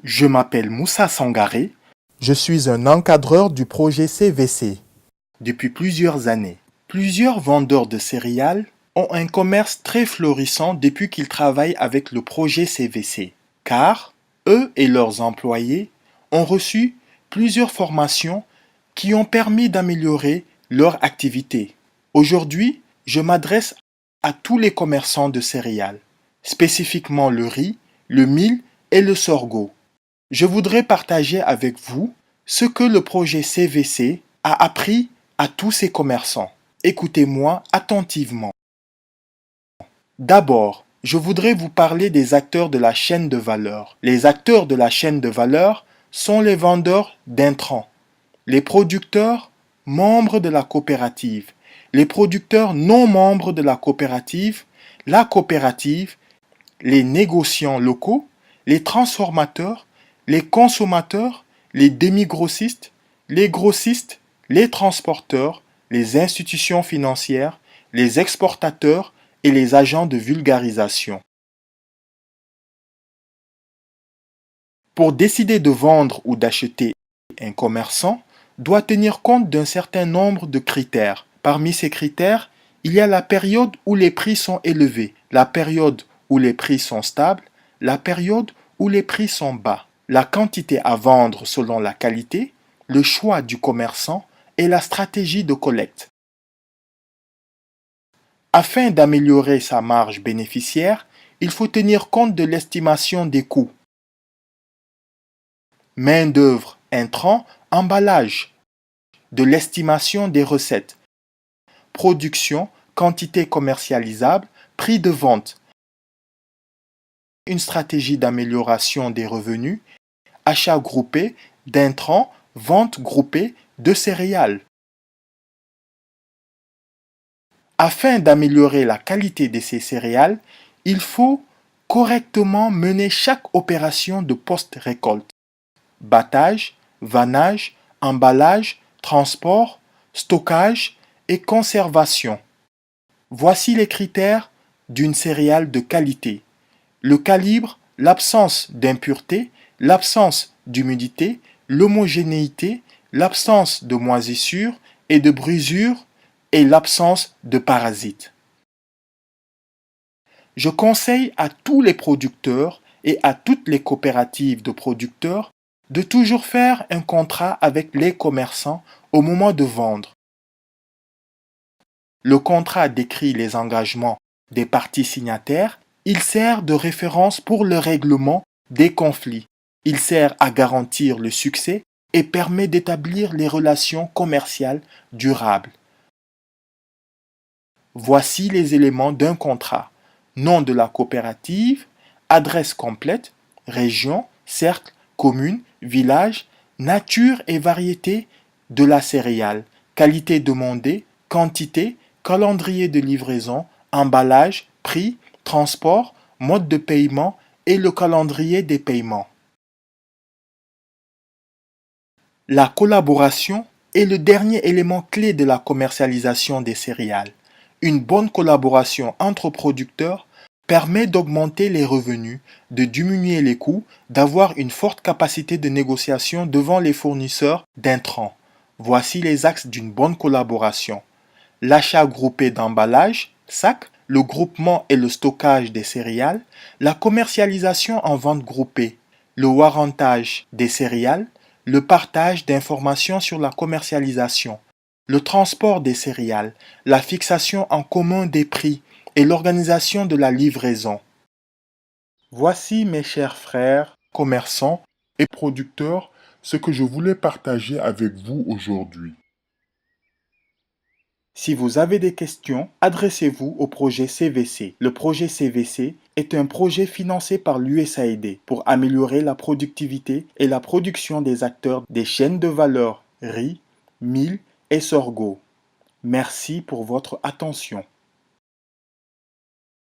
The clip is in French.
Je m'appelle Moussa Sangaré. Je suis un encadreur du projet CVC. Depuis plusieurs années, plusieurs vendeurs de céréales ont un commerce très florissant depuis qu'ils travaillent avec le projet CVC, car eux et leurs employés ont reçu plusieurs formations qui ont permis d'améliorer leur activité. Aujourd'hui, je m'adresse à tous les commerçants de céréales, spécifiquement le riz, le mil et le sorgho. Je voudrais partager avec vous ce que le projet CVC a appris à tous ces commerçants. Écoutez-moi attentivement. D'abord, je voudrais vous parler des acteurs de la chaîne de valeur. Les acteurs de la chaîne de valeur sont les vendeurs d'intrants, les producteurs membres de la coopérative, les producteurs non membres de la coopérative, les négociants locaux, les transformateurs, les consommateurs, les demi-grossistes, les grossistes, les transporteurs, les institutions financières, les exportateurs et les agents de vulgarisation. Pour décider de vendre ou d'acheter, un commerçant doit tenir compte d'un certain nombre de critères. Parmi ces critères, il y a la période où les prix sont élevés, la période où les prix sont stables, la période où les prix sont bas, la quantité à vendre selon la qualité, le choix du commerçant et la stratégie de collecte. Afin d'améliorer sa marge bénéficiaire, il faut tenir compte de l'estimation des coûts. Main-d'œuvre, intrants, emballage, de l'estimation des recettes, production, quantité commercialisable, prix de vente, une stratégie d'amélioration des revenus, achat groupé d'intrants, vente groupée de céréales. Afin d'améliorer la qualité de ces céréales, il faut correctement mener chaque opération de post-récolte. Battage, vannage, emballage, transport, stockage et conservation. Voici les critères d'une céréale de qualité. Le calibre, l'absence d'impureté, l'absence d'humidité, l'homogénéité, l'absence de moisissure et de brisure et l'absence de parasites. Je conseille à tous les producteurs et à toutes les coopératives de producteurs de toujours faire un contrat avec les commerçants au moment de vendre. Le contrat décrit les engagements des parties signataires. Il sert de référence pour le règlement des conflits. Il sert à garantir le succès et permet d'établir les relations commerciales durables. Voici les éléments d'un contrat. Nom de la coopérative, adresse complète, région, cercle, commune, village, nature et variété de la céréale, qualité demandée, quantité, calendrier de livraison, emballage, prix, transport, mode de paiement et le calendrier des paiements. La collaboration est le dernier élément clé de la commercialisation des céréales. Une bonne collaboration entre producteurs permet d'augmenter les revenus, de diminuer les coûts, d'avoir une forte capacité de négociation devant les fournisseurs d'intrants. Voici les axes d'une bonne collaboration. L'achat groupé d'emballage, sac, le groupement et le stockage des céréales, la commercialisation en vente groupée, le warrantage des céréales, le partage d'informations sur la commercialisation, le transport des céréales, la fixation en commun des prix et l'organisation de la livraison. Voici, mes chers frères, commerçants et producteurs, ce que je voulais partager avec vous aujourd'hui. Si vous avez des questions, adressez-vous au projet CVC. Le projet CVC est un projet financé par l'USAID pour améliorer la productivité et la production des acteurs des chaînes de valeur riz, mil et sorgho. Merci pour votre attention.